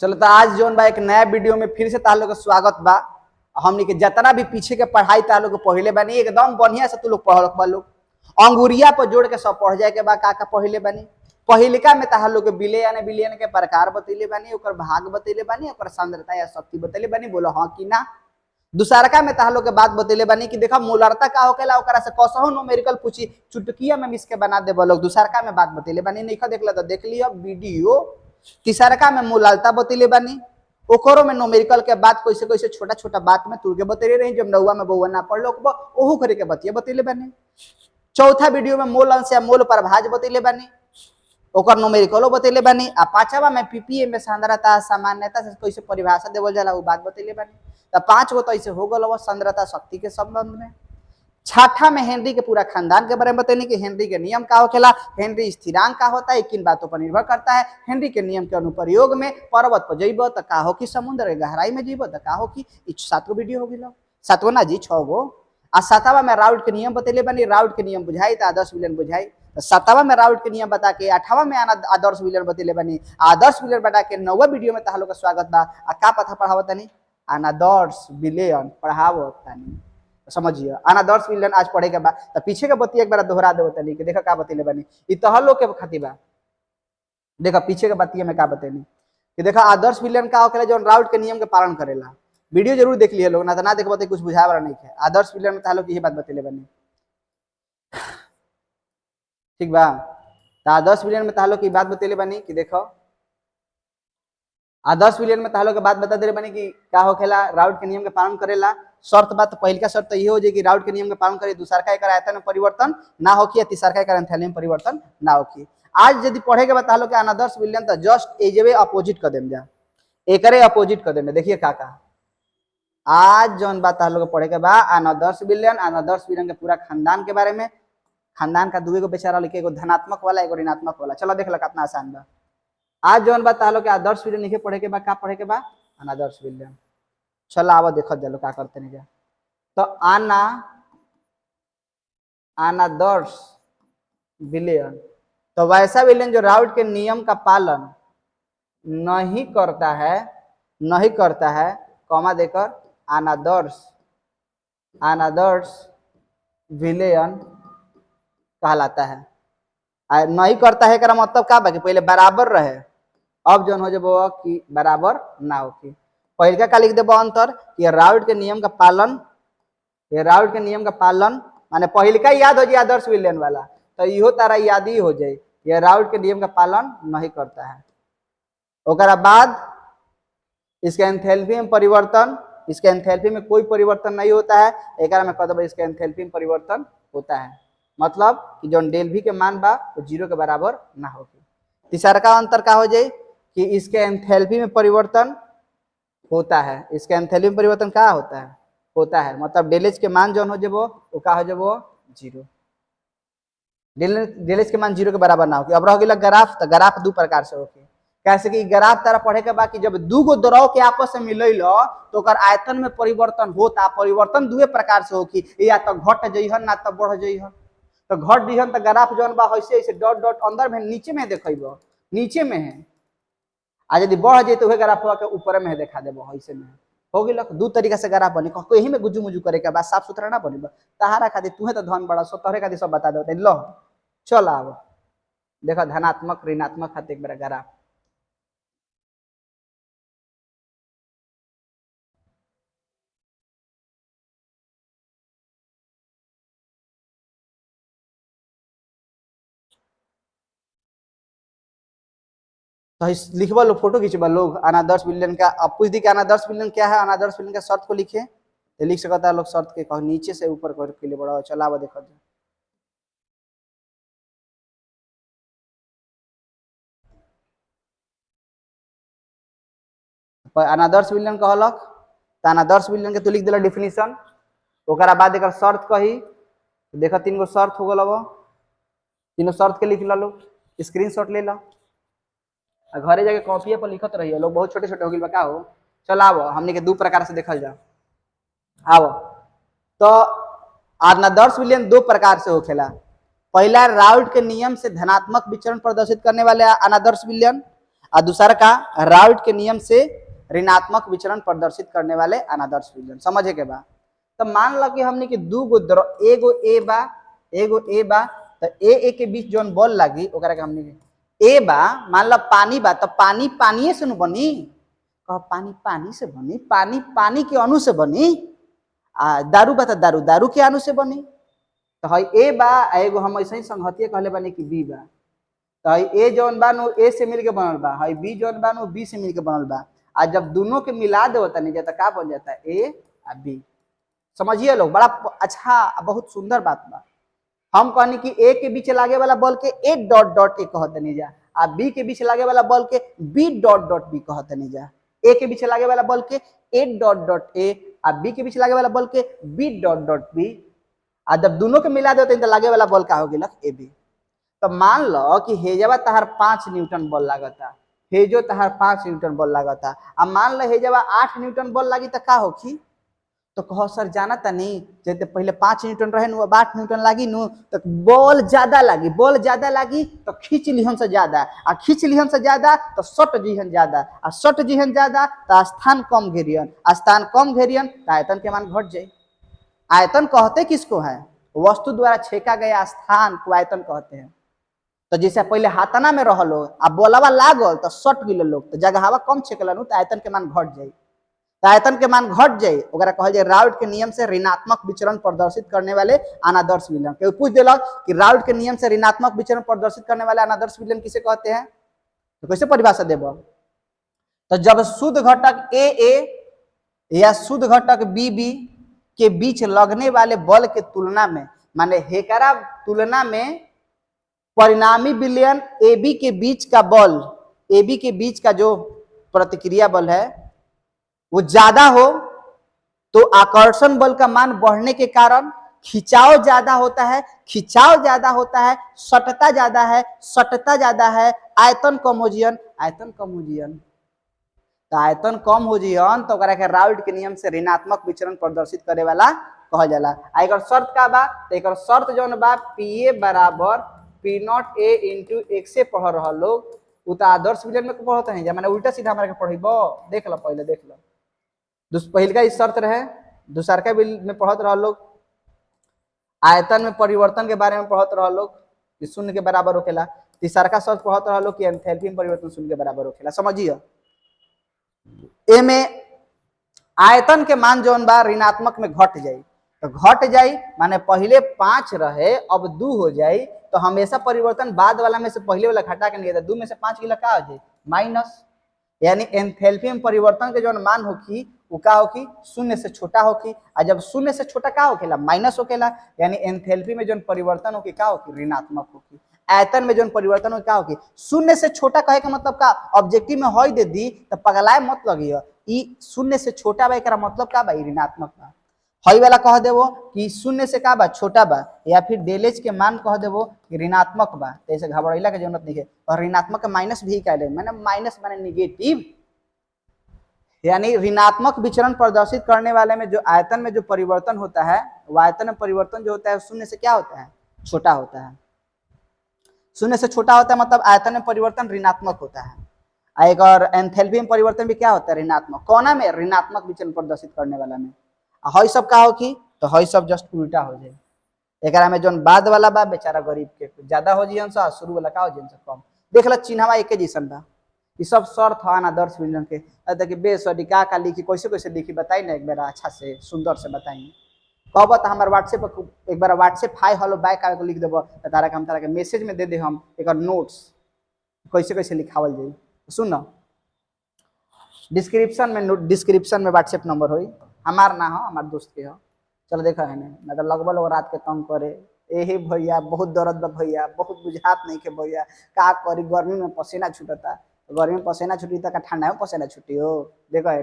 चलो तो आज जोन बा एक नया वीडियो में फिर से तालो का स्वागत बा। हमनी के जितना भी पीछे के पढ़ाई तालो के पहले बानी एकदम बढ़िया से तू लोग पढ़ लोग अंगुरिया पर जोड़ के सब पढ़ जाए के बा का पहले बानी। पहिलिका में ताहा लोग के बिलियन के प्रकार बतैले बानी, ओकर भाग बतैले बानी, ओकर सांद्रता या शक्ति बतैले बानी। बोलो हां कि ना। दूसरका में ताहा लोग के बात बतैले बानी कि देखा मोलरता का होकेला, ओकरा से कसहु न्यूमेरिकल पूछी चुटकिया में मिस के बना देबो लोग। दूसरका में बात बतैले बानी, नहीं देखला तो देख लियो वीडियो। तीसरका में मोलालता बतैले बानी, ओकरो में न्यूमेरिकल के बात कैसे कैसे छोटा छोटा बात में तुल के बतैले रही, जब नौवा में बउवा ना पढ़ लो ओहू करे के बतिया बतैले बानी। चौथा वीडियो में मोल अंश या मोल प्रभाज बतैले बानी, ओकर न्यूमेरिकलो बतैले बानी। आ पांचवा में पीपीए में सांद्रता सामान्यता से कैसे परिभाषा देवल जाला वो बात बतैले बानी। तो 5 गो तो ऐसे हो गल सांद्रता शक्ति के संबंध में। छठा में हेनरी के पूरा खानदान के बारे में बतैली कि हेनरी के नियम का होखेला, हेनरी स्थिरांक का होता है, किन बातों पर निर्भर करता है। हेनरी के नियम के अनुप्रयोग में पर्वत पर जइब तो का हो कि समुद्र के गहराई में जइब तो का हो कि 7 गो वीडियो हो गइल, 7 गो ना जी 6 गो। आ 7वां में राउट के नियम बतैले बानी, राउट के नियम बुझाई तो आदर्श विलयन बुझाई। तो 7वां में राउट के नियम बता के 8वां में आदर्श विलयन बतैले बानी। आदर्श विलयन बता के 9वां वीडियो में तहां लोग का स्वागत बा। आ का पथा पढ़ावत तानी अनादर्श विलयन पढ़ावत तानी, समझिए। अनादर्श विलयन आज पढ़े के बाद तो पीछे के बतिया एक बार दोहरा देव तनी कि देखा का बतैले बानी। इ तहल लोग के खातिर बा, देखा पीछे के बतिया में का बतैनी कि देखा आदर्श विलयन का होखेला जो राउट के नियम के पालन करेला। वीडियो जरूर देख लिए लोग, ना तो ना देखबो तो कुछ बुझाए वाला नहीं है। आदर्श विलयन में तालो की ये बात बतैले बानी, ठीक बा। तो आदर्श विलयन में तालो की बात बतैले बानी कि देखो आदर्श विलयन में तालो के बात बता दे बानी कि का होखेला राउट के नियम के पालन करेला। शर्त बात पहल का शर्त ये हो जाए कि राउट के नियम के पालन करे, दूसरा का एकर आयतन में परिवर्तन ना हो कि, तीसरा का एकर एंथैल्पी में परिवर्तन ना हो कि। आज यदि पढ़े के बता लो कि अनादर्श विलयन तो जस्ट एजवे अपोजिट कर देम जा, एकरे अपोजिट कर देम। देखिए का आज जौन बात लोग पढ़े के बा अनादर्श विलयन, अनादर्श विलयन के पूरा खानदान के बारे में। खानदान का दुगो बेचारा लिखे, एगो धनात्मक वाला एगो ऋणात्मक वाला। चलो देख लो कितना आसान बा। आज जौन बात लोग के आदर्श विलयन लिखे पढ़े के बा, का पढ़े के बा अनादर्श विलयन। चलो आवा देखत जालो का करते नहीं जा। तो अनादर्श विलयन तो वैसा विलयन जो राउट के नियम का पालन नहीं करता है कॉमा देकर अनादर्श विलयन कहलाता है। नहीं करता है का मतलब का बा कि पहले बराबर रहे, अब जौन हो जब कि बराबर ना हो कि। पहले का लिख देबो अंतर कि राउट के नियम का पालन, ये राउट के नियम का पालन माने पहले का याद हो जाए आदर्श विलयन वाला, तो इहो तारा याद ही हो जाए ये राउट के नियम का पालन नहीं करता है। ओकरा बाद इसके एंथैल्पी में परिवर्तन, इसके एंथैल्पी में कोई परिवर्तन नहीं होता है। एक में कह दो इसके एंथैल्पी में परिवर्तन होता है, मतलब कि जो डेल भी के मान बा वो 0 के बराबर ना होगी। तीसरा का अंतर का हो जाए कि इसके एंथैल्पी में परिवर्तन होता है, इसके एंथैल्पी में परिवर्तन क्या होता है मतलब डेल एच के मान जो हो जब वो का हो जब 0, डेल एच के मान 0 के बराबर ना होगी। अब रह गया ग्राफ, तो ग्राफ 2 प्रकार से होगी। कैसे कि ग्राफ तारा पढ़े के बाद जब 2 गो द्रव के आपस में मिलल तो ओकर आयतन में परिवर्तन होता। परिवर्तन 2 प्रकार से होगी, या तो घट जइहन ना तो बढ़ जइहन। तो घट जइहन तो ग्राफ जौन बा ऐसे ऐसे डॉट डॉट अंदर में नीचे में देखइबो, नीचे में है। आ यदि बढ़ जाए तो वह ग्राफ के ऊपर में देखा देबो, ऐसे में हो गइल। 2 तरीका से ग्राफ बनी, कोई यही में गुजू मुजू करे के बाद साफ सुथरा ना बनी। तहारा खातिर तुहे तो धन बड़ा सो, तोहरे खातिर सब बता देते। लो चल आब देखो धनात्मक ऋणात्मक खातिर एक बार ग्राफ। तो लिखवा लो, फोटो खींचवा लोग अनादर्श विलयन का। अब पूछ दी कि अनादर्श विलयन क्या है, अनादर्श विलयन का शर्त को लिखे तो लिख सकता है लोग शर्त के कहो नीचे से ऊपर करके लिए बड़ा। चला वो देखो अनादर्श विलयन कहलक तो अनादर्श विलयन के तू लिख दिला डिफिनीशन। ओकरा बाद एकर शर्त कही, देखो 3 गो शर्त हो गल। तीनों शर्त के लिख लो, स्क्रीनशॉट ले लो, घरे जाके कॉपी पर लिखत रहिए लोग। बहुत छोटे छोटे हो गए का हो। चल आओ हमने के 2 प्रकार से देखल जाओ। आओ तो अनादर्श विलयन 2 प्रकार से होखेला। पहला राउट के नियम से धनात्मक विचरण प्रदर्शित करने वाले अनादर्श विलयन, और दूसरा का राउट के नियम से ऋणात्मक विचरण प्रदर्शित करने वाले अनादर्श विचलन। समझे के बा? तो मान लो कि हमने कि एगो ए बा तो ए के बीच जोन बॉल लगी ओकरा के हमने ए बा, मान लो पानी बा तो पानी पानी से न बनी, कह पानी पानी से बनी, पानी पानी के अणु से बनी, आ दारू बा तो दारू दारू के अणु से बनी। तो हई ए बा एगो हम ऐसे ही संहतिये कहले बानी कि बी बा, तो हई ए जौन बा नु ए से मिल के बनल बा, हई बी जौन बा नु बी से मिल के बनल बा। आ जब दोनों के मिला दे होता नहीं जाता का बन जाता है ए आ बी। समझिए लोग, बड़ा अच्छा बहुत सुंदर बात बा। हम कहनी कि ए के बीच लागे वाला बॉल के ए डॉट डॉट ए कहते नहीं जा, आ बी के बीच लागे वाला बॉल के बी डॉट डॉट बी कहते नहीं जा। ए के बीच लागे वाला बॉल के ए डॉट डॉट ए, आ बी के बीच लागे वाला बॉल के बी डॉट डॉट बी। आ जब दोनों के मिला देते तो लागे वाला बॉल का हो गया ए बी। तो मान लो कि हेजवा तहार 5 न्यूटन बॉल लागता, हेजो तहार 5 न्यूटन बॉल लागता, आ मान लो हेजवा 8 न्यूटन बॉल लागी तो का होखी? तो कहो सर जाना था नहीं जैसे पहले 5 न्यूटन रहे अब 8 न्यूटन लागी नु तो बॉल ज्यादा लागी, बॉल ज्यादा लागी तो खींच लिहन से ज्यादा, आ खींच लिहन से ज्यादा तो सट जिहन ज्यादा, आ सट जिहन ज्यादा तो स्थान कम घेरियन, स्थान कम घेरियन तो आयतन के मान घट जाए। आयतन कहते किसको है? वस्तु द्वारा छेका गया स्थान को आयतन कहते हैं। तो जैसे पहले हाथना में रहलो आ बोलवा लागल तो सट गिल लोग, तो जगह हवा कम छेकलन तो आयतन के मान घट जाए। तो आयतन के मान घट जाए ओकरा कहल जाए राउट के नियम से ऋणात्मक विचरण प्रदर्शित करने वाले अनादर्श विचलन। केहू पूछ दिलक कि राउट के नियम से ऋणात्मक विचरण प्रदर्शित करने वाले अनादर्श विचलन किसे कहते हैं, तो कैसे परिभाषा देब? तो जब शुद्ध घटक ए ए या शुद्ध घटक बी बी के बीच लगने वाले बल के तुलना में, माने हेकरा तुलना में परिणामी विलयन ए बी के बीच का बल, ए बी के बीच का जो प्रतिक्रिया बल है वो ज्यादा हो तो आकर्षण बल का मान बढ़ने के कारण खिंचाव ज्यादा होता है, खिंचाव ज्यादा होता है, सटता ज्यादा है, सटता ज्यादा है, आयतन कम हो जियन, आयतन कम हो जियन। तो आयतन कम हो जियन तो ओकरा के राउट के नियम से ऋणात्मक विचरण प्रदर्शित करे वाला कहल जाला। आ एकर शर्त का बा? तो एकर शर्त जौन बा पीए बराबर पी नॉट ए इंटू एक से पढ़ रहा लोग, उ तो आदर्श विचलन में पढ़त है, माने उल्टा सीधा हमारे के पढ़ेबो। देख लो पहले देख लो, पहल का शर्त रहे, दूसरका बिल में पढ़त रहा लोग आयतन में परिवर्तन के बारे में पढ़त रहा लोग कि शून्य के बराबर होखेला, तीसरका शर्त पढ़त रहा लोग कि एंथैल्पी में परिवर्तन शून्य के बराबर होखेला। समझिए ए में आयतन के मान जौन बा ऋणात्मक में घट जाई, तो घट जाई माने पहले 5 रहे अब 2 हो जाई, तो हमेशा परिवर्तन बाद वाला में से पहले वाला घटा के नहीं, 2 में से 5 गिला का हो जाए माइनस, यानी एंथैल्पी में परिवर्तन के जौन मान होखी वो का होखी? शून्य से छोटा होखी। आ जब शून्य से छोटा का होखेला? माइनस होखेला, यानी एंथैल्पी में जौन परिवर्तन होखी का होखी? ऋणात्मक होखी। आयतन में जौन परिवर्तन होखी का होखी? शून्य से छोटा कहे का मतलब का? ऑब्जेक्टिव में हई दे दी तो पगलाए मत लगियो, ई शून्य से छोटा बा एकरा मतलब का बा? ऋणात्मक बा। हई वाला कह देवो कि शून्य से का बा? छोटा बा, या फिर डेलेज के मान कह देवो कि ऋणात्मक बा, तो ऐसे घबराइला के जरूरत नहीं है। और ऋणात्मक माइनस भी कहले, मैंने माइनस माने निगेटिव, यानी ऋणात्मक विचरण प्रदर्शित करने वाले में जो आयतन में जो परिवर्तन होता है वो आयतन में परिवर्तन जो होता है शून्य से क्या होता है? छोटा होता है। शून्य से छोटा होता है मतलब आयतन में परिवर्तन ऋणात्मक होता है। एक और एंथैल्पी में परिवर्तन भी क्या होता है? ऋणात्मक। कौना में? ऋणात्मक विचरण प्रदर्शित करने वाला में। हई सब का हो की? तो हई सब जस्ट उल्टा हो जाए। एकरा में जो बाद वाला बा बेचारा गरीब के ज्यादा हो जियन सा, शुरू वाला का हो जियन सा कम। देख ला चिन्हवा एक जैसन बा, ये सब शर्त है आदर्श विचलन के। देखिए बेसडी का लिखी कैसे कैसे लिखी बताई ना एक बार अच्छा से सुंदर से बताई। कहब तो हमारे व्हाट्सएप एक बार व्हाट्सएप हाई हेलो बाय का लिख देव तो तारा के हम तारा के मैसेज में दे दे हम एक नोट्स कैसे कैसे लिखावल जाए। सुन डिस्क्रिप्शन में व्हाट्सएप नंबर होई, हमार ना हो हमार दोस्त के हो। चलो देखा है ना तो लगभग लोग रात के तंग करे, एहे भैया बहुत दर्द बा भैया, बहुत बुझात नहीं के भैया, का करी गर्मी में पसीना छूटता, गर्मी में पसीना छुटी तो ठंडा में पसीना छुटी हो। देखो है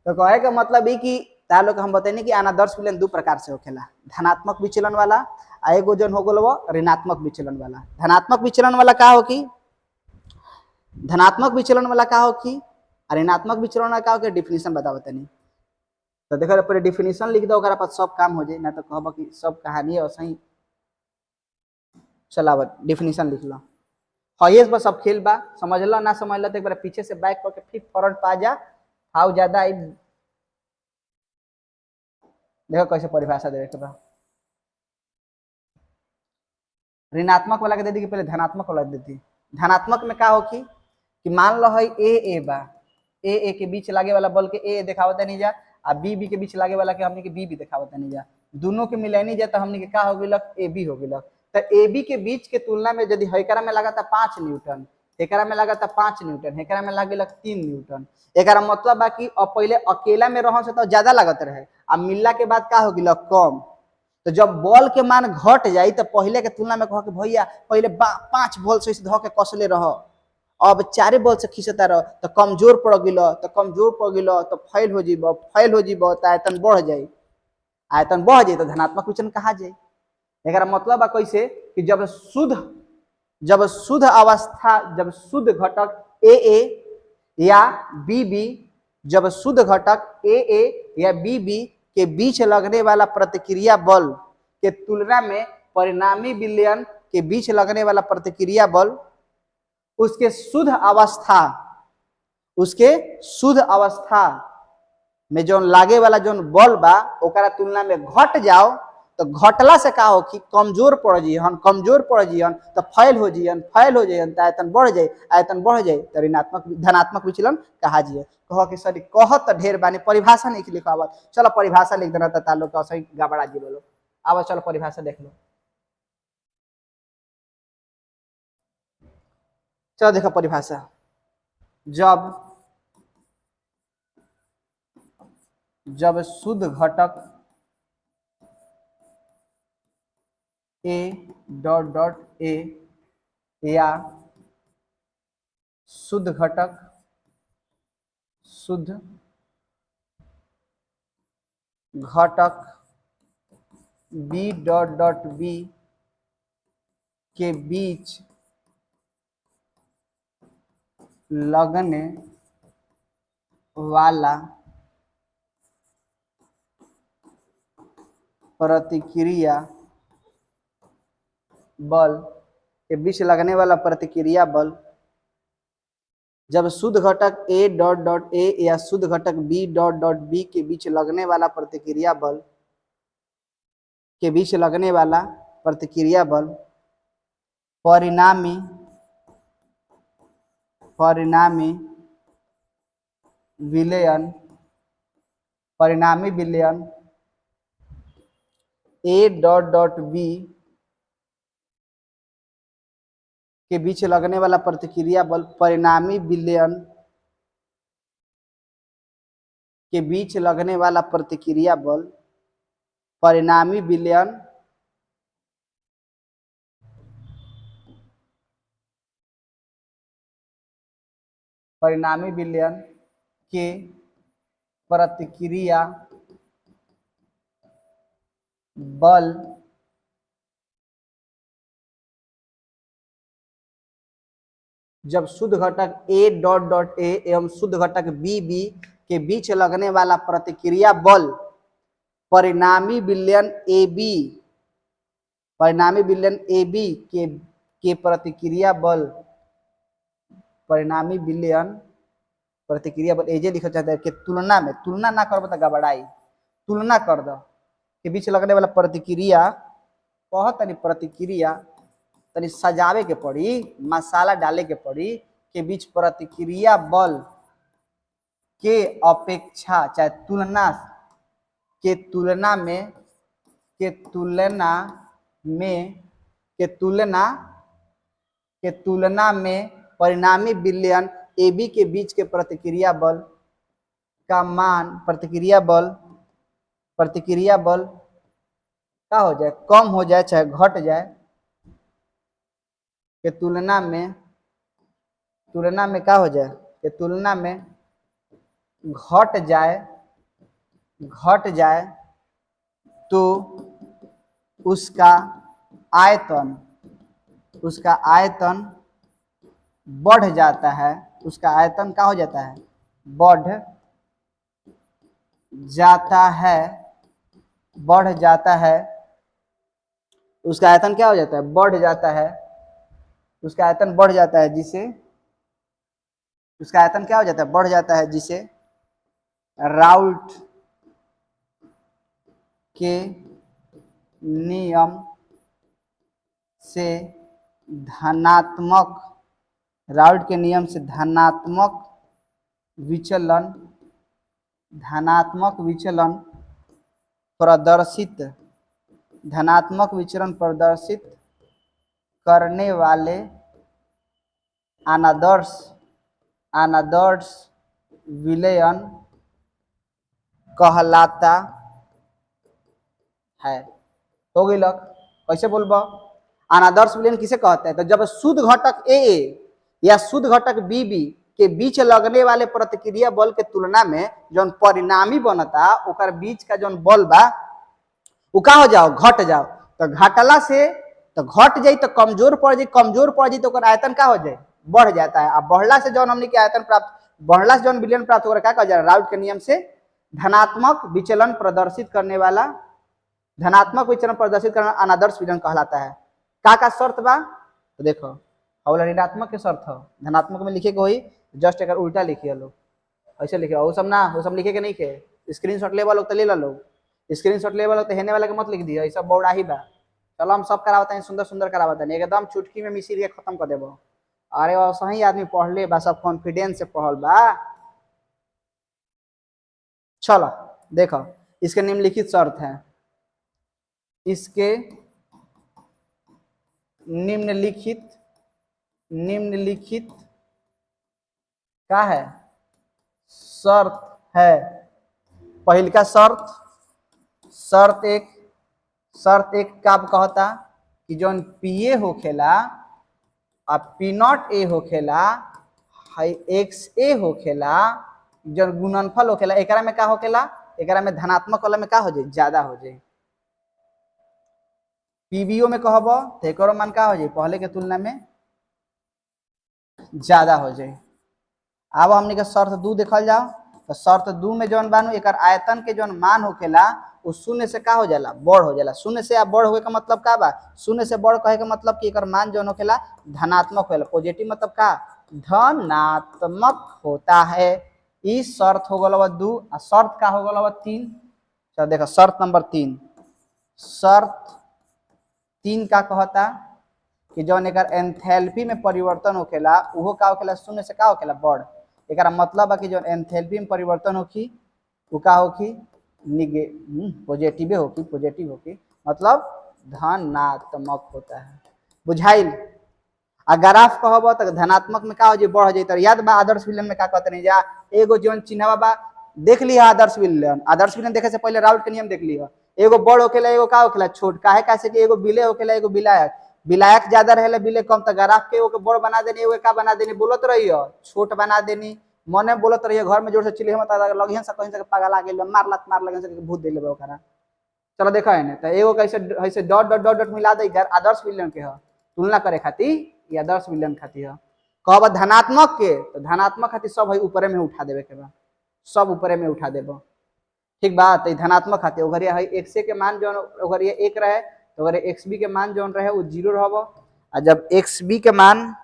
तो कहे का मतलब ई कि तार लोग हम बताइए कि अनादर्श विचलन 2 प्रकार से होखेला, धनात्मक विचलन वाला आ एगो जन हो गलो ऋणात्मक विचलन वाला। धनात्मक विचलन वाला का हो कि धनात्मक विचलन वाला का हो कि ऋणात्मक विचलन वाला का हो कि डिफिनीशन बताओ तनी। तो देखो पहले डिफिनीशन लिख दो, ओकरा पास सब काम हो जाए, ना तो कहब कि सब कहानी है वैसे ही। चलावत डिफिनीशन लिख लो। हाँ ये बस सब खेल बा, समझला ना समझला तो एक बार पीछे से बैक करके फिर फॉरवर्ड पा जा। हाउ ज्यादा आई देखो कैसे परिभाषा देवे के बा। ऋणात्मक वाला के दे दी कि पहले धनात्मक वाला दे दी। धनात्मक में का होखी कि मान लो है ए बा, ए के बीच लागे वाला बल के ए दिखावत नहीं जा, आ बी के बीच लागे वाला के हमने के बी दिखावत नहीं जा, दोनों के मिलानी जा तो हमने के का हो गेलक ए बी हो गेलक। तो ए बी के बीच के तुलना में यदि हेकरा में लगा था 5 न्यूटन, एकरा में लगा था 5 न्यूटन, एकरा में लागे 3 न्यूटन, एकरा मतलब बा कि अब पहले अकेला में रहन से तो ज्यादा लागत रहे, आ मिलला के बाद का हो गेलक कम। तो जब बॉल के मान घट जाई तो पहले के तुलना में कह के भैया पहले 5 बॉल से धो के कसले रह, अब 4 बॉल से खींचता रह तो कमजोर पड़ गिल, तो कमजोर पड़ गिल तो फैल हो जीब, फैल हो जीब तो आयतन बढ़ जाए, आयतन बढ़ जाए तो धनात्मक विचलन कहा जाए। एक मतलब कैसे कि जब शुद्ध अवस्था, जब शुद्ध घटक ए या बी, जब शुद्ध घटक ए या बी के बीच लगने वाला प्रतिक्रिया बल के तुलना में परिणामी विलयन के बीच लगने वाला प्रतिक्रिया बल उसके शुद्ध अवस्था में जो लागे वाला जो बल बा ओकरा तुलना में घट जाओ तो घटला से का हो कि कमजोर पड़ जियन, कमजोर पड़ जियन तो फैल हो जियन, फैल हो जाइन तो आयतन बढ़ जाए, आयतन बढ़ जाए तो ऋणात्मक धनात्मक विचलन कहा जिए। कह के सर कहत ढेर बानी परिभाषा नहीं लिखावत, चलो परिभाषा लिख देना तो तालो का सही गबड़ा जी बोलो। अब चलो परिभाषा देख लो, चलो देखो परिभाषा। जब शुद्ध घटक ए डॉट डॉट ए या शुद्ध घटक बी डॉट डॉट बी के बीच लगने वाला प्रतिक्रिया बल के बीच लगने वाला प्रतिक्रिया बल, जब शुद्ध घटक ए डॉट डॉट ए या शुद्ध घटक बी डॉट डॉट बी के बीच लगने वाला प्रतिक्रिया बल के बीच लगने वाला प्रतिक्रिया बल परिणामी विलयन ए डॉट डॉट बी के बीच लगने वाला प्रतिक्रिया बल परिणामी विलयन के बीच लगने वाला प्रतिक्रिया बल परिणामी विलयन के प्रतिक्रिया बल जब शुद्ध घटक ए डॉट डॉट ए एवं शुद्ध घटक बी के बीच लगने वाला प्रतिक्रिया बल परिणामी विलयन ए बी के प्रतिक्रिया बल परिणामी विलयन प्रतिक्रिया बल एजे लिखा चाहता है कि तुलना में, तुलना ना कर बता गबड़ाई, तुलना कर दो के बीच लगने वाला प्रतिक्रिया कह तनी प्रतिक्रिया तनी सजावे के पड़ी, मसाला डाले के पड़ी के बीच प्रतिक्रिया बल के अपेक्षा चाहे तुलना में परिणामी विलयन ए बी के बीच के प्रतिक्रिया बल का मान प्रतिक्रिया बल क्या हो जाए, कम हो जाए चाहे घट जाए के तुलना में क्या हो जाए के तुलना में घट जाए तो उसका आयतन बढ़ जाता है, उसका आयतन क्या हो जाता है, बढ़ जाता है, उसका आयतन क्या हो जाता है, बढ़ जाता है उसका आयतन बढ़ जाता है जिसे, उसका आयतन क्या हो जाता है, बढ़ जाता है, जिसे राउल्ट के नियम से धनात्मक, राउल्ट के नियम से धनात्मक विचलन, धनात्मक विचलन प्रदर्शित, धनात्मक विचलन प्रदर्शित करने वाले अनादर्श, अनादर्श विलयन कहलाता है। हो गई लग, कैसे बोलबो, अनादर्श विलयन किसे कहते हैं, तो जब शुद्ध घटक ए या शुद्ध घटक बी के बीच लगने वाले प्रतिक्रिया बल के तुलना में जो परिणामी बनता ओकर बीच का जो बल बा वो का हो जाओ, घट जाओ, तो घटला से तो घट जाई तो कमजोर पड़ जाए, कमजोर पड़ जाए तो ओकर आयतन का हो जाए, बढ़ जाता है। अब बढ़ला से जो हमने के आयतन प्राप्त, बढ़ला से जो विलयन प्राप्त हो क्या कहा जाए, राउल्ट के नियम से धनात्मक विचलन प्रदर्शित करने वाला, धनात्मक विचलन प्रदर्शित करना अनादर्श विलयन कहलाता है। का शर्त बा, तो देखो और ऋणात्मक के शर्त हो, धनात्मक में लिखे के वही जस्ट एक उल्टा लिखिए लोग, ऐसे लिखे वो सब ना, वो सब लिखे के नहीं के, स्क्रीनशॉट लेवल लोग तो ले लो, स्क्रीनशॉट लेवल तो हेने वाला के मत लिख दिया, ये सब बौड़ा ही बा। चलो हम सब करावता है, सुंदर सुंदर करावता है, एकदम चुटकी में मिसिर के खत्म कर देबो। अरे वो सही आदमी पढ़ ले बा, सब कॉन्फिडेंस से पढ़ल बा। चलो देखो इसके निम्नलिखित शर्त है, इसके निम्नलिखित, निम्नलिखित क्या है, शर्त है। पहल का शर्त, शर्त एक, शर्त एक का कहता कि जौन पीए होखेला आ पी नॉट ए होखेला, एक्स ए होखेला, जौन गुणनफल होखेला एकरा में का होखेला, एकरा में धनात्मक वाला में का हो जाए, ज्यादा हो जाए। पीबीओ में कहब तो एक मान का हो जाए, पहले के तुलना में ज्यादा हो जाए। अब हमने के शर्त दू देखल जाओ, तो शर्त दू में जौन बानू एक आयतन के जौन मान होखेला वो शून्य से का हो जाला, बढ़ हो जाला। शून्य से बढ़ होए का मतलब का बा, शून्य से बढ़ कहे का मतलब कि एकर मान जौन होखेला धनात्मक होला, पॉजिटिव मतलब का धनात्मक होता है। इस शर्त हो गल दू, शर्त का हो गल तीन। चलो देखो शर्त नंबर तीन, शर्त तीन का कहता कि जौन एकर एंथैल्पी में परिवर्तन होखेला उहो का होखेला, शून्य से का होखेला बढ़। एक मतलब कि जो एंथैल्पी में परिवर्तन होखी वो का होखी, पॉजिटिव होखी, पॉजिटिव होखी मतलब धनात्मक होता है। बुझाइल। आ ग्राफ कहब तो धनात्मक में का हो जाए, बढ़ जाए। तो याद बा आदर्श विलयन में का कहते नहीं जा, एगो जौन चिन्हवा बा देख लिया आदर्श विलयन, आदर्श विलयन देखे से पहले राउल्ट के नियम देख लिया, एगो बढ़ होखेला एगो का होखेला छोट, काहे कैसे कि एगो विलय होखेला एगो विलायक, विलायक ज्यादा रहेला विलय कम, तो ग्राफ के एगो बड़ बना देनी, एगो का बना देनी, बोलत रहियो छोट बना देनी, मने बोलत रहिए घर में जोर से चिल्ली मत लगिहन से कहीं से पागल आ गेल, मार लत मार लगन से भूत दे लेबे ओकरा। चलो देखा है ना, तो एगो कैसे ऐसे डॉट डॉट डॉट डॉट मिला दे, आदर्श विलयन के ह तुलना करे खातिर या आदर्श विलयन खातिर ह। कहब धनात्मक के, तो धनात्मक खातिर सब है ऊपरे में उठा देवे के बा, सब ऊपरे में उठा देबो, ठीक बा। तो धनात्मक खातिर ओघरिया है एक्स के मान जो ओघरिया एक रहे तो ओघरे एक्स बी के मान जो रहे वो जीरो रहबो, और जब एक्स बी के मान,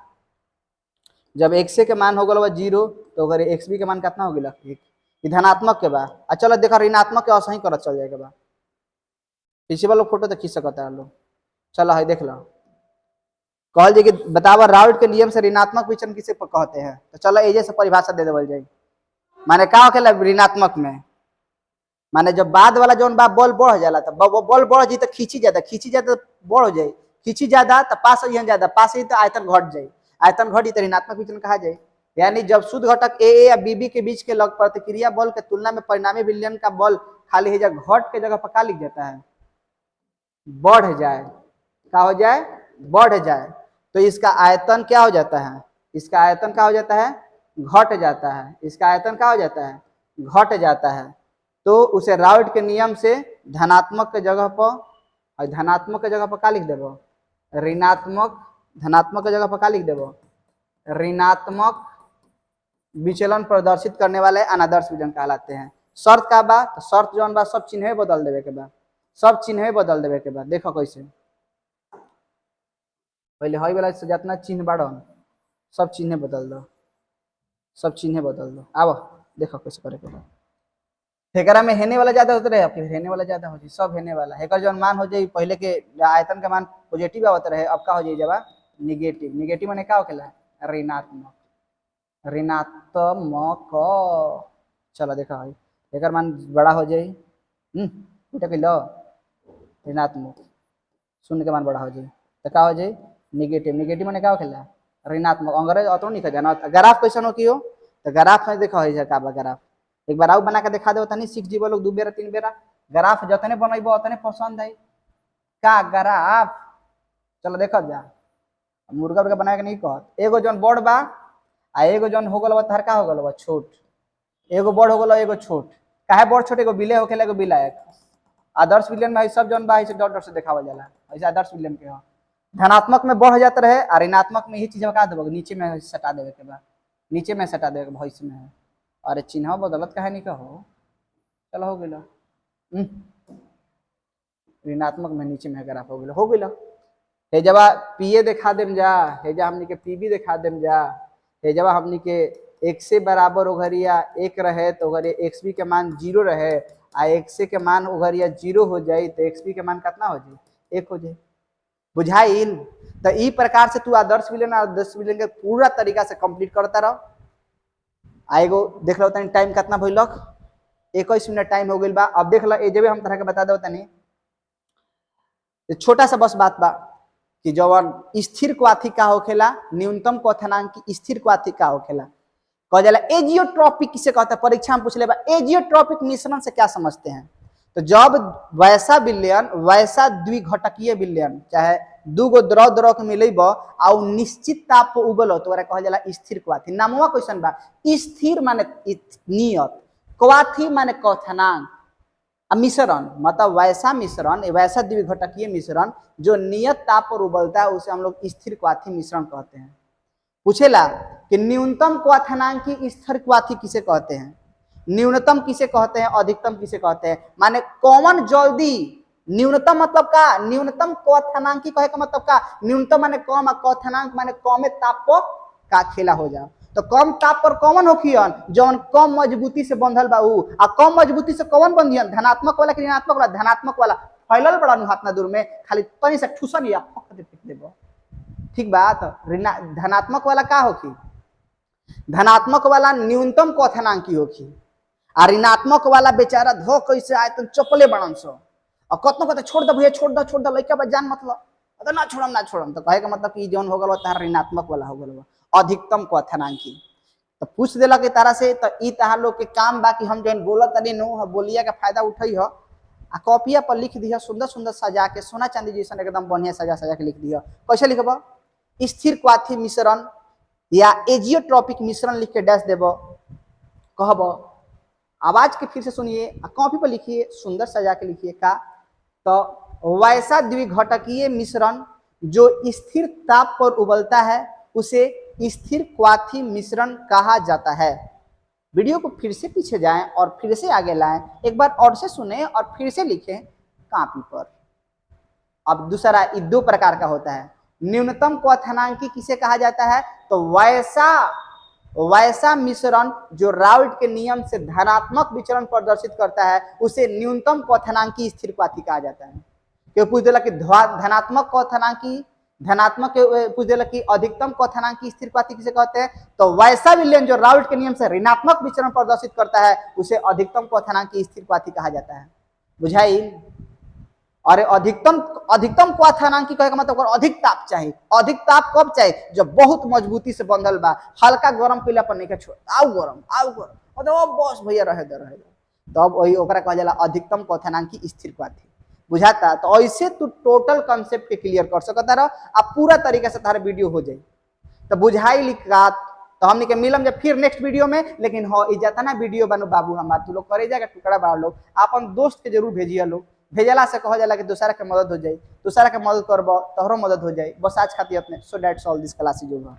जब एक्स के मान हो गल जीरो तो अगर एक्स बी के मान कितना हो गया, एक धनात्मक के बा। चलो देखा ऋणात्मक के असही करत चल जाएगा बा, पीछे वाला फोटो तो खींच सकता है लोग। चलो है देख लो, कहल जाए कि बतावा राउल्ट के नियम से ऋणात्मक विचलन किसे कहते हैं, तो चलो एजे से परिभाषा दे देवल जाए। माने का होखेला ऋणात्मक में, माने जब बाद वाला जौन बा बल बढ़ जाला तो बल बढ़ जाए तो खींची ज्यादा, खींची ज्यादा बढ़ हो जाए, खींची ज्यादा तो पास ज्यादा, पास तो आयतन घट जाए, आयतन घटी तो ऋणात्मक विचलन कहा जाए। यानी जब शुद्ध घटक ए या बीबी के बीच के लग प्रतिक्रिया बल के तुलना में परिणामी विलयन का बल खाली है घट के जगह पर क्या लिख जाता है, बढ़ जाए, क्या हो जाए, बढ़ जाए, तो इसका आयतन क्या हो जाता है, इसका आयतन क्या हो जाता है, घट जाता है, इसका आयतन क्या हो जाता है, घट जाता है। तो उसे राउल्ट के नियम से धनात्मक के जगह पर, और धनात्मक के जगह पर क्या लिख देबो, ऋणात्मक, धनात्मक के जगह पर क्या लिख देबो, ऋणात्मक विचलन प्रदर्शित करने वाले अनादर्श विचलन कहलाते हैं। शर्त का बा, तो शर्त जौन बा सब चिन्हे बदल देवे के बा, सब चिन्हे बदल देवे के बा। देखो कैसे, पहले हई वाला से जितना चिन्ह बाड़न सब चिन्ह बदल दो, सब चिन्ह बदल दो। आब देखो कैसे करे के बा। एकरा में हेने वाला ज्यादा होते रहे, फिर हेने वाला ज्यादा हो जाए, सब हेने वाला एकर जौन मान हो जाए पहले के आयतन का मान पॉजिटिव आवत रहे, अब का हो जाए जब निगेटिव। निगेटिव माने का होखेला ऋणात्मक, ऋणात्मक। चलो देखा है एकर मान बड़ा हो जाए, बेटा कह लो ऋणात्मक, शून्य के मान बड़ा हो जाए तो का हो जाए निगेटिव। निगेटिव माने का होखेला ऋणात्मक। अंग्रेज अतो नहीं जाना। ग्राफ कैसन हो कि हो तो ग्राफ में देखा है का ग्राफ एक बार आउ बना के दिखा दे तनी सीख जीव लोग 2 बेरा 3 बेरा। ग्राफ जतने बनइबो उतने पसंद है का ग्राफ। चलो देखा जा मुर्गा उर्गा बना के नहीं कहत। एगो जौन बड़ बा आ एगो जौन हो गल बा तहर का हो गल बा छोट, एगो बड़ हो गल एगो छोट। काहे बड़ छोट एगो बिले होखेला एगो बिलायक। आदर्श विलयन में सब जौन बा ऐसे डॉट डॉट से देखावल जाला, ऐसे आदर्श विलयन के हो। धनात्मक में बढ़ जाता रहे और ऋणात्मक में यही चीज का देबो नीचे में सटा देवे के बा, नीचे में सटा देवे के भविष्य में है। अरे चिन्ह बदलत काहे नहीं कहो। चलो हो गेलो ऋणात्मक में नीचे में ग्राफ हो गेलो। हे जब पीए दिखा देम जा, हे जब हमनी के पीबी दिखा देम जा, हे जब हमनी के एक से बराबर उघरिया एक रहे तो उघरिया एक्स बी के मान 0 रहे आ एक्स के मान उघरिया 0 हो जाए तो एक्स बी के मान कितना हो जाए 1 हो जाए। बुझाइल। तो ई प्रकार से तू आदर्श विलयन और आदर्श विलयन के पूरा तरीका से कंप्लीट करता रहो। आएगो देख लो तनी टाइम कितना भइलक 21 मिनट टाइम हो गइल बा। अब देख लो एजे हम तरह के बता दो तनी छोटा सा बस बात बा कि जवन स्थिर क्वाथी का होखेला न्यूनतम क्वथनांक की स्थिर क्वाथी का होखेला कह जाला एजियोट्रॉपिक किसे कहता है। परीक्षा में पूछ ले बा एजियोट्रॉपिक मिश्रण से क्या समझते हैं। तो जब वैसा विलयन वैसा द्विघटकीय विलयन चाहे दूगो द्रव द्रव के मिलेब आ निश्चित ताप पर उबल हो तो कह जाला स्थिर क्वाथी। नामवा क्वेश्चन बा स्थिर माने नियत, क्वाथी माने क्वथनांक, मिश्रण मतलब वैसा मिश्रण वैसा द्विघटकीय मिश्रण जो नियत ताप पर उबलता है उसे हम लोग स्थिर क्वाथी मिश्रण कहते हैं। पूछेला कि न्यूनतम क्वथनांक की स्थिर क्वाथी किसे कहते हैं, न्यूनतम किसे कहते हैं, अधिकतम किसे कहते हैं। माने कॉमन जल्दी न्यूनतम मतलब का न्यूनतम क्वथनांकी कहे का मतलब का न्यूनतम माने कम, क्वथनांक माने कम ताप पर का खेला हो जाओ। तो कम ताप पर कौन होखियन जौन कम मजबूती से बंधल बा उ आ कम मजबूती से कौन बंधियन धनात्मक वाला कि ऋणात्मक वाला। धनात्मक वाला फैलल बड़ा नु हाथ ना दूर में खाली तनी से ठुसन या फक दे फेंक देबो। ठीक बात। धनात्मक वाला का होखी धनात्मक वाला न्यूनतम क्वथनांकी होखी आ ऋणात्मक वाला बेचारा धो कैसे आए तो चपले बड़न सो और कतनो कहते छोड़ दे भैया छोड़ दे लइका बा जान मतलब तो ना छोड़म तो कहे का मतलब कि जौन हो गल तार ऋणात्मक वाला हो गल अधिकतम क्वथनांकी। तो पूछ देला के तारा से तो ई तहां लोग के काम बा कि हम जौन बोलत तनी नो बोलिया का फायदा उठई हो आ कॉपिया पर लिख दिया सुंदर सुंदर सजा के सोना चांदी जैसा एकदम बढ़िया सजा सजा के लिख दिया। कैसे लिखब स्थिर क्वाथी मिश्रण या एजियोट्रॉपिक मिश्रण लिख के डैश देब कहब। आवाज के फिर से सुनिए कॉपी पर लिखिए सुंदर सजा के लिखिए का तो वैसा द्विघटकीय मिश्रण जो स्थिर ताप पर उबलता है उसे स्थिर क्वाथी मिश्रण कहा जाता है। वीडियो को फिर से पीछे जाएं और फिर से आगे लाएं, एक बार और से सुने और फिर से लिखें कॉपी पर। अब दूसरा 2 प्रकार का होता है। न्यूनतम क्वथनांकी किसे कहा जाता है तो वैसा मिश्रण जो राउल्ट के नियम से धनात्मक विचरण प्रदर्शित करता है उसे न्यूनतम क्वथनांकी स्थिर क्वाथी कहा जाता है। क्यों पूछ देला कि धनात्मक क्वथनांकी धनात्मक के पूछ देला कि अधिकतम क्वथनांकी स्थिर क्वाथी किसे कहते हैं तो वैसा विलयन जो राउल्ट के नियम से ऋणात्मक विचरण प्रदर्शित करता है उसे अधिकतम क्वथनांकी स्थिर क्वाथी कहा जाता है। बुझाई। और अधिकतम क्वथनांकी कहे का मतलब अधिक ताप चाहिए। अधिक ताप कब चाहिए जब बहुत मजबूती से बंधल बा, हल्का गरम पीला पर नहीं के छोड़ आउ गरम मतलब बस भैया रहे दे तब वही ओकरा कहल जाला अधिकतम क्वथनांकी स्थिर क्वाथी। बुझाता। तो ऐसे तू टोटल कंसेप्ट के क्लियर कर सकता रह अब पूरा तरीके से तारा वीडियो हो जाए। तो बुझाई लिखा तो हमने के मिलम जब फिर नेक्स्ट वीडियो में। लेकिन हो इतना वीडियो बनू बाबू हमार तू लोग करे जाएगा टुकड़ा बार लोग अपन दोस्त के जरूर भेजिए लोग। भेजला से कह जाला कि दूसरा के मदद हो जाए, दूसरा के मदद करब तोहरो मदद हो जाए। बस आज खातिर अपने so that's all this class is over.